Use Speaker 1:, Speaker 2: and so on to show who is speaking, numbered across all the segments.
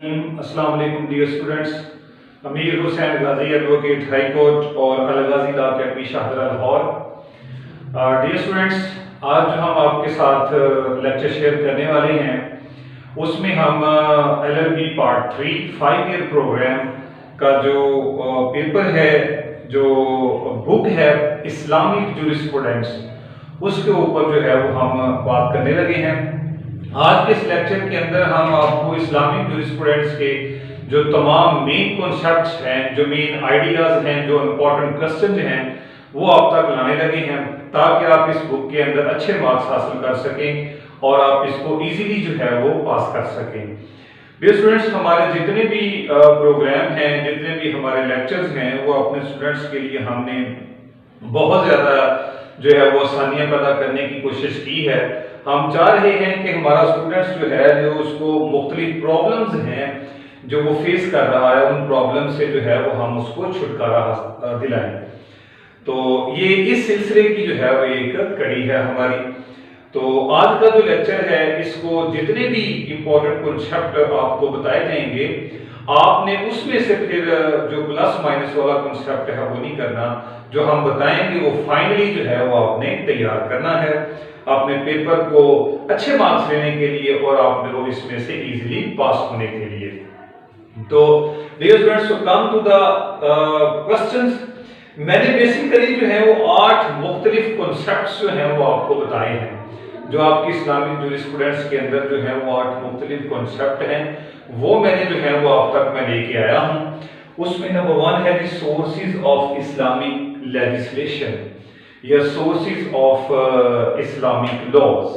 Speaker 1: السلام علیکم dear students. Amir Hussain Ghazi advocate high court اور Alghazi law academy Shahdara Lahore. Dear students, آج جو ہم آپ کے ساتھ لیکچر شیئر کرنے والے ہیں اس میں ہم LLB پارٹ 3 5 ایئر پروگرام کا جو پیپر ہے، جو بک ہے اسلامک جورسپروڈنس، اس کے اوپر جو ہے وہ ہم بات کرنے لگے ہیں. آج کے اس لیکچر کے اندر ہم آپ کو اسلامک جورسپروڈنس کے جو تمام مین کنسیپٹس ہیں، جو مین آئیڈیاز ہیں، جو امپورٹنٹ کوسچن ہیں، وہ آپ تک لانے لگے ہیں تاکہ آپ اس بک کے اندر اچھے مارکس حاصل کر سکیں اور آپ اس کو ایزیلی جو ہے وہ پاس کر سکیں. ڈیئر اسٹوڈنٹس، ہمارے جتنے بھی پروگرام ہیں، جتنے بھی ہمارے لیکچرز ہیں، وہ اپنے اسٹوڈنٹس کے لیے ہم نے بہت زیادہ جو ہے وہ آسانیاں پیدا کرنے کی کوشش کی ہے. ہم چاہ رہے ہیں کہ ہمارا اسٹوڈنٹس جو ہے جو اس کو مختلف پرابلمز ہیں جو وہ فیس کر رہا ہے، ان پرابلم سے جو ہے وہ ہم اس کو چھٹکارا دلائیں. تو یہ اس سلسلے کی جو ہے وہ ایک کڑی ہے ہماری. تو آج کا جو لیکچر ہے، اس کو جتنے بھی امپورٹنٹ کنسیپٹ آپ کو بتائے جائیں گے، آپ نے اس میں سے پھر جو پلس مائنس والا کنسیپٹ ہے وہ نہیں کرنا. جو ہم بتائیں گے وہ فائنلی جو ہے وہ آپ نے تیار کرنا ہے اپنے پیپر کو اچھے مارکس لینے کے لیے اور آپ نے وہ اس میں سے ایزیلی پاس ہونے کے لیے. تو dear students, come to the questions. میں نے بیسیکلی جو ہے وہ 8 مختلف کنسیپٹس جو ہیں وہ آپ کو بتائے ہیں. جو آپ کی اسلامک جورسپروڈنس کے اندر جو ہے وہ 8 مختلف کنسیپٹ ہیں، وہ میں نے جو ہے وہ آپ تک میں لے کے آیا ہوں. اس میں نمبر 1 ہے the sources of Islamic legislation یا سورسز آف اسلامک لاز،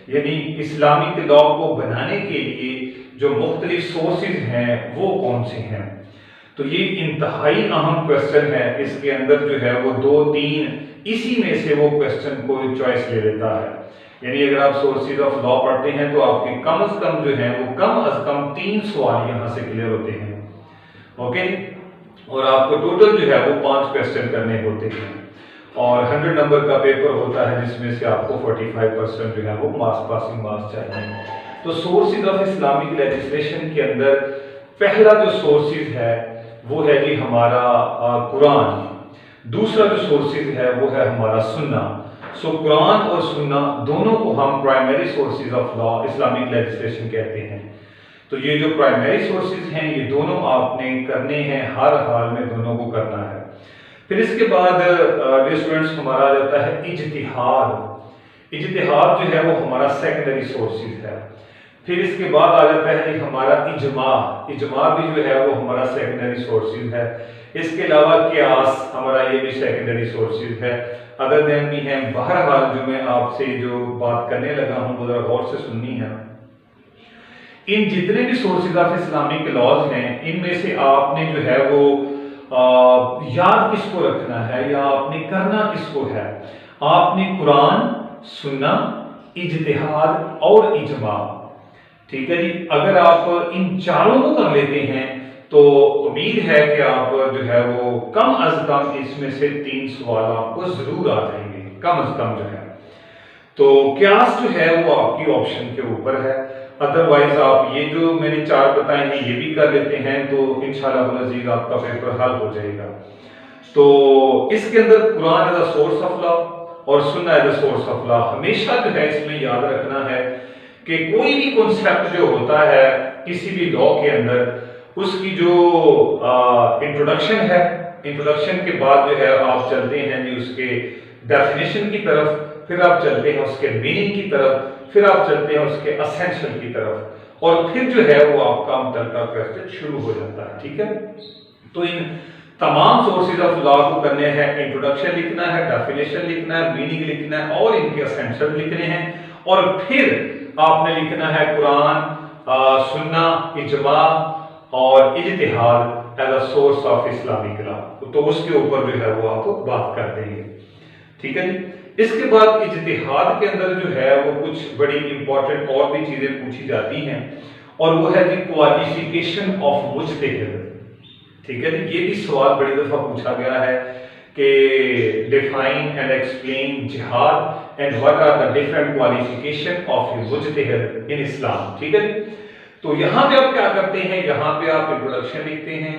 Speaker 1: یعنی اسلامک لا کو بنانے کے لیے جو مختلف سورسز ہیں وہ کون سے ہیں. تو یہ انتہائی اہم کوسچن ہے. اس کے اندر جو ہے وہ 2-3 اسی میں سے وہ کوسچن کو چوائس لے لیتا ہے. یعنی اگر آپ سورسز آف لا پڑھتے ہیں تو آپ کے کم از کم جو ہے وہ کم از کم 3 سوال یہاں سے کلیئر ہوتے ہیں. اوکے، اور آپ کو ٹوٹل جو ہے وہ 5 کوسچن کرنے ہوتے ہیں اور 100 نمبر کا پیپر ہوتا ہے جس میں سے آپ کو 45% جو ہے وہ پاسنگ مارکس چاہیے. تو سورسز آف اسلامک لیجسلیشن کے اندر پہلا جو سورسز ہے وہ ہے جی ہمارا قرآن. دوسرا جو سورسز ہے وہ ہے ہمارا سنہ. سو قرآن اور سنہ دونوں کو ہم primary sources of law Islamic legislation کہتے ہیں. تو یہ جو پرائمری سورسز ہیں یہ دونوں آپ نے کرنے ہیں، ہر حال میں دونوں کو کرنا ہے. پھر اس کے بعد اسٹوڈنٹس ہمارا آ جاتا ہے اجتہاد. اجتہاد جو ہے وہ ہمارا سیکنڈری سورسز ہے. پھر اس کے بعد آ جاتا ہے ہمارا اجماع. اجماع بھی جو ہے وہ ہمارا سیکنڈری سورسز ہے. اس کے علاوہ قیاس ہمارا یہ بھی سیکنڈری سورسز ہے. ادر دین بھی ہیں. بہرحال جو میں آپ سے جو بات کرنے لگا ہوں وہ ذرا غور سے سننی ہے. ان جتنے بھی سورسز آف اسلامک لاز ہیں ان میں سے آپ نے جو ہے وہ یاد کس کو رکھنا ہے یا آپ نے کرنا کس کو ہے؟ آپ نے قرآن، سنہ، اجتہاد اور اجماع. ٹھیک ہے جی. اگر آپ ان چاروں کو کر لیتے ہیں تو امید ہے کہ آپ جو ہے وہ کم از کم اس میں سے 3 سوال آپ کو ضرور آ جائیں گے، کم از کم جو ہے. تو قیاس جو ہے وہ آپ کی آپشن کے اوپر ہے. ادروائز آپ یہ جو میں نے 4 بتائے ہیں یہ بھی کر لیتے ہیں تو انشاءاللہ العزیز آپ کا پیپر حل ہو جائے گا. تو اس کے اندر Quran as a source of law اور Sunnah as a source of law ہمیشہ جو ہے اس میں یاد رکھنا ہے کہ کوئی بھی کنسیپٹ جو ہوتا ہے کسی بھی لا کے اندر، اس کی جو انٹروڈکشن ہے، انٹروڈکشن کے بعد جو ہے آپ چلتے ہیں جی اس کے ڈیفینیشن کی طرف، پھر آپ چلتے ہیں اس کے میننگ کی طرف، پھر آپ چلتے ہیں اس کے اسینشل کی طرف، اور پھر جو ہے وہ آپ کا متعلقہ کوسچن شروع ہو جاتا ہے. ٹھیک ہے. تو ان تمام سورسز آف لا کو کرنے ہیں. انٹروڈکشن لکھنا ہے، ڈیفینیشن لکھنا ہے، میننگ لکھنا ہے اور ان کے اسینشل لکھنے ہیں. اور پھر آپ نے لکھنا ہے قرآن، سنہ، اجماع اور اجتہاد as a source of Islamic law. تو اس کے اوپر جو ہے وہ آپ بات کر دیں گے. ٹھیک ہے جی. اس کے بعد اجتہاد کے اندر جو ہے وہ کچھ بڑی امپورٹنٹ اور بھی چیزیں پوچھی جاتی ہیں اور وہ ہے جی کوالیفیکیشن آف مجتہد. ٹھیک ہے جی. یہ بھی سوال بڑی دفعہ پوچھا گیا ہے کہ define and explain jihad and what are the different qualification of a mujtahid in Islam. ٹھیک ہے جی. تو یہاں پہ آپ کیا کرتے ہیں، یہاں پہ آپ انٹروڈکشن لکھتے ہیں،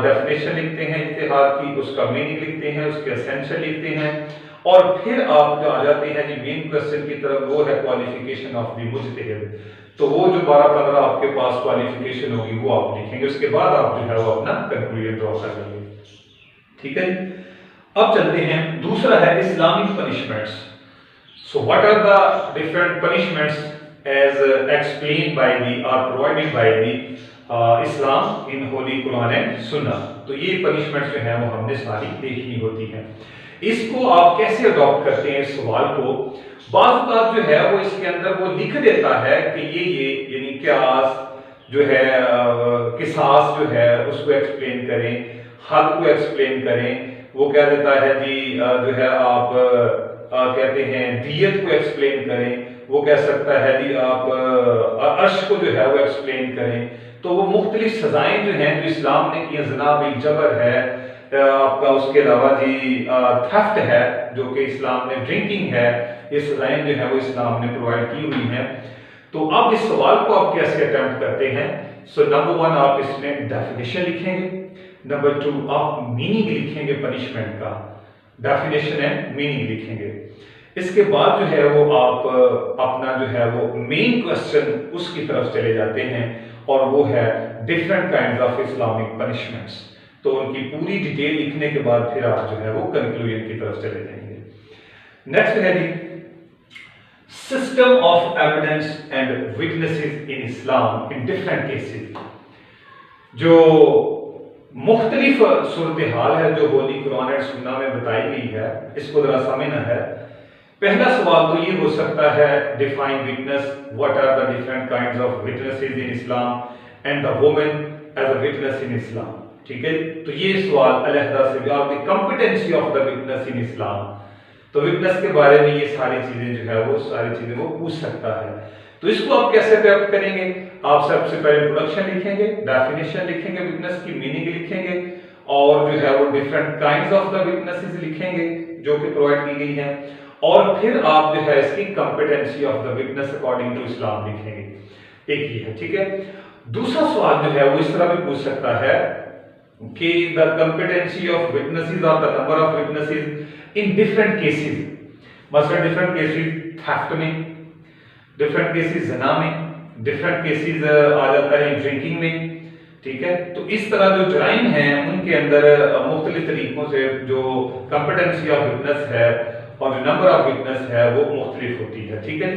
Speaker 1: ڈیفینیشن لکھتے ہیں اجتہاد کی، اس کا میننگ لکھتے ہیں، اس کے اسینشل لکھتے ہیں، اور پھر آپ جو آ جاتے ہیں جی مین کوسچن کی طرف، وہ ہے کوالیفیکیشن آف دی مجتہد۔ تو وہ جو 12-15 آپ کے پاس کوالیفیکیشن ہوگی وہ آپ لکھیں گے، اس کے بعد آپ جو ہے وہ اپنا کنکلوژن ڈرا کر لیں گے، ٹھیک ہے۔ اب چلتے ہیں، دوسرا ہے Islamic punishments. So what are the different punishments as explained by the or provided by the Islam in Holy Quran and Sunnah۔ تو یہ پنشمنٹ جو ہیں وہ ہم نے ساری دیکھنی ہوتی ہیں۔ اس کو آپ کیسے اڈاپٹ کرتے ہیں اس سوال کو؟ بعض اوقات جو ہے وہ اس کے اندر وہ لکھ دیتا ہے کہ یہ یعنی قیاس جو ہے، قصاص جو ہے اس کو ایکسپلین کریں، حد کو ایکسپلین کریں، وہ کہہ دیتا ہے جی جو ہے آپ کہتے ہیں دیت کو ایکسپلین کریں، وہ کہہ سکتا ہے جی آپ عرش کو جو ہے وہ ایکسپلین کریں۔ تو وہ مختلف سزائیں جو ہیں جو اسلام نے کی، زنا بالجبر ہے آپ کا، اس کے علاوہ جی تھیفٹ ہے جو کہ اسلام نے، ڈرنکنگ ہے، یہ سزائیں جو ہیں وہ اسلام نے پرووائڈ کی ہوئی ہیں۔ تو اب اس سوال کو آپ کیسے اٹیمپٹ کرتے ہیں؟ سو نمبر 1 آپ اس میں ڈیفینیشن لکھیں گے، نمبر 2 آپ میننگ لکھیں گے پنشمنٹ کا، ڈیفینیشن اینڈ میننگ لکھیں گے۔ اس کے بعد جو ہے وہ آپ اپنا جو ہے وہ مین کوسچن اس کی طرف چلے جاتے ہیں، اور وہ ہے different kinds of Islamic punishments. تو ان کی پوری ڈیٹیل لکھنے کے بعد پھر آپ جو ہے وہ کنکلوژن کی طرف چلے جائیں گے۔ نیکسٹ ہے جی system of evidence and witnesses in Islam in different cases. جو مختلف صورتحال ہے جو ہولی قرآن اور سنہ میں بتائی گئی ہے، اس کو ذرا سمجھنا ہے۔ پہلا سوال تو یہ ہو سکتا ہے define witness, what are the different kinds of witnesses in Islam and the woman as a witness in Islam, ٹھیک ہے۔ تو یہ سوال علیحدہ سے بھی آپ the competency of the witness in Islam, تو وٹنس کے بارے میں یہ ساری چیزیں جو ہے وہ ساری چیزیں وہ پوچھ سکتا ہے۔ تو اس کو آپ کیسے ڈیولپ کریں گے؟ آپ سب سے پہلے انٹروڈکشن لکھیں گے، ڈیفینیشن لکھیں گے، وٹنس کی میننگ لکھیں گے، اور جو ہے وہ different kinds of the witnesses لکھیں گے جو کہ پرووائڈ کی گئی ہیں، اور پھر آپ جو ہے اس کی competency of the witness according to Islam لکھیں گے۔ ایک یہ ہے، ٹھیک ہے۔ دوسرا سوال جو ہے وہ اس طرح بھی پوچھ سکتا ہے کہ دا کمپیٹنسی آف وٹنسز اور the number of witnesses in different cases, مثلا ڈفرنٹ کیسز تھیفٹ میں، ڈفرنٹ کیسز زنا میں، ڈفرنٹ کیسز آ جاتا ہے ڈرنکنگ میں، ٹھیک ہے۔ تو اس طرح جو جرائم ہیں ان کے اندر مختلف طریقوں سے جو کمپیٹنسی آف وٹنس ہے اور جو نمبر آف وٹنس ہے وہ مختلف ہوتی ہے، ٹھیک ہے۔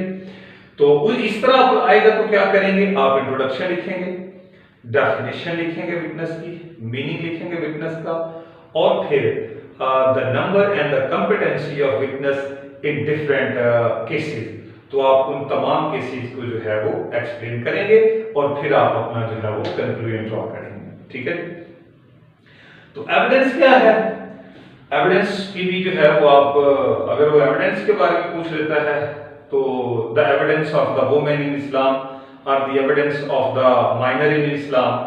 Speaker 1: تو اس طرح آپ آئے گا تو کیا کریں گے؟ آپ انٹروڈکشن لکھیں گے، ڈیفینیشن لکھیں گے وٹنس کی، میننگ لکھیں گے وٹنس کا، اور پھر the number and the competency of witness in different cases. تو آپ ان تمام کیسز کو جو ہے وہ ایکسپلین کریں گے، اور پھر آپ اپنا جو ہے وہ کنکلوژن ڈرا کریں گے، ٹھیک ہے۔ تو ایویڈنس کیا ہے؟ ایویڈنس کی بھی جو ہے وہ آپ اگر وہ ایویڈنس کے بارے میں پوچھ لیتا ہے تو the evidence of the woman in Islam اور the evidence of the minor in Islam,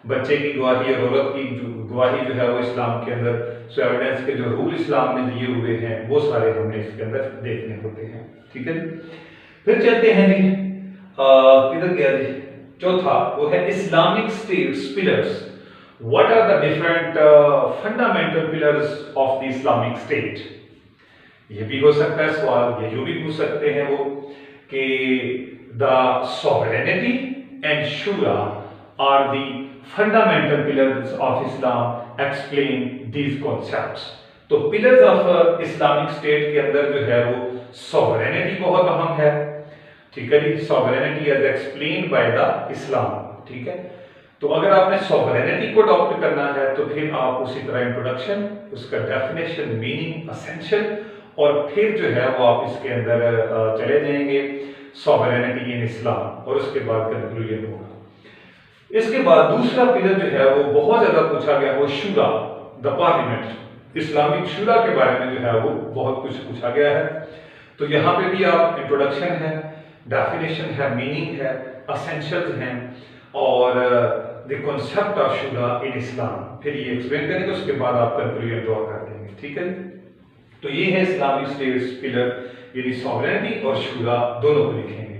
Speaker 1: بچے کی گواہی اور عورت کی گواہی جو ہے وہ اسلام کے اندر، سو ایویڈنس کے جو رول اسلام نے دیے ہوئے ہیں وہ سارے ہم نے اس کے اندر دیکھنے ہوتے ہیں، ٹھیک ہے۔ پھر چلتے ہیں جی ادھر گیا جی چوتھا، وہ ہے Islamic states pillars. What are the different fundamental pillars of the Islamic State؟ یہ بھی ہو سکتا ہے سوال، یہ جو بھی پوچھ سکتے ہیں وہ کہ the sovereignty and shura are the fundamental pillars of Islam, explain these concepts۔ تو pillars of Islamic State کے اندر جو ہے وہ sovereignty بہت اہم ہے، ٹھیک ہے جی، sovereignty as explained by the Islam، ٹھیک ہے۔ تو اگر آپ نے سوورینٹی کو اڈاپٹ کرنا ہے تو پھر آپ اسی طرح انٹروڈکشن، اس کا ڈیفینیشن، میننگ، اسینشل، اور پھر جو ہے وہ آپ اس کے اندر چلے جائیں گے سوورینٹی ان اسلام، اور اس کے بعد کنکلوژن ہوگا۔ اس کے بعد دوسرا پلر جو ہے وہ بہت زیادہ پوچھا گیا، وہ شورا، دا پارلیمنٹ، اسلامک شورا کے بارے میں جو ہے وہ بہت کچھ پوچھا گیا ہے۔ تو یہاں پہ بھی آپ انٹروڈکشن ہے، ڈیفینیشن ہے، میننگ ہے، اسینشلز ہیں، اور the concept of shura in Islam، پھر یہ ایکسپلین کریں گے، اس کے بعد آپ کنکلوژن ڈرا کر دیں گے، ٹھیک ہے۔ تو یہ ہے اسلامک اسٹیٹس پلر، یعنی سوورینٹی اور شورا دونوں کو لکھیں گے۔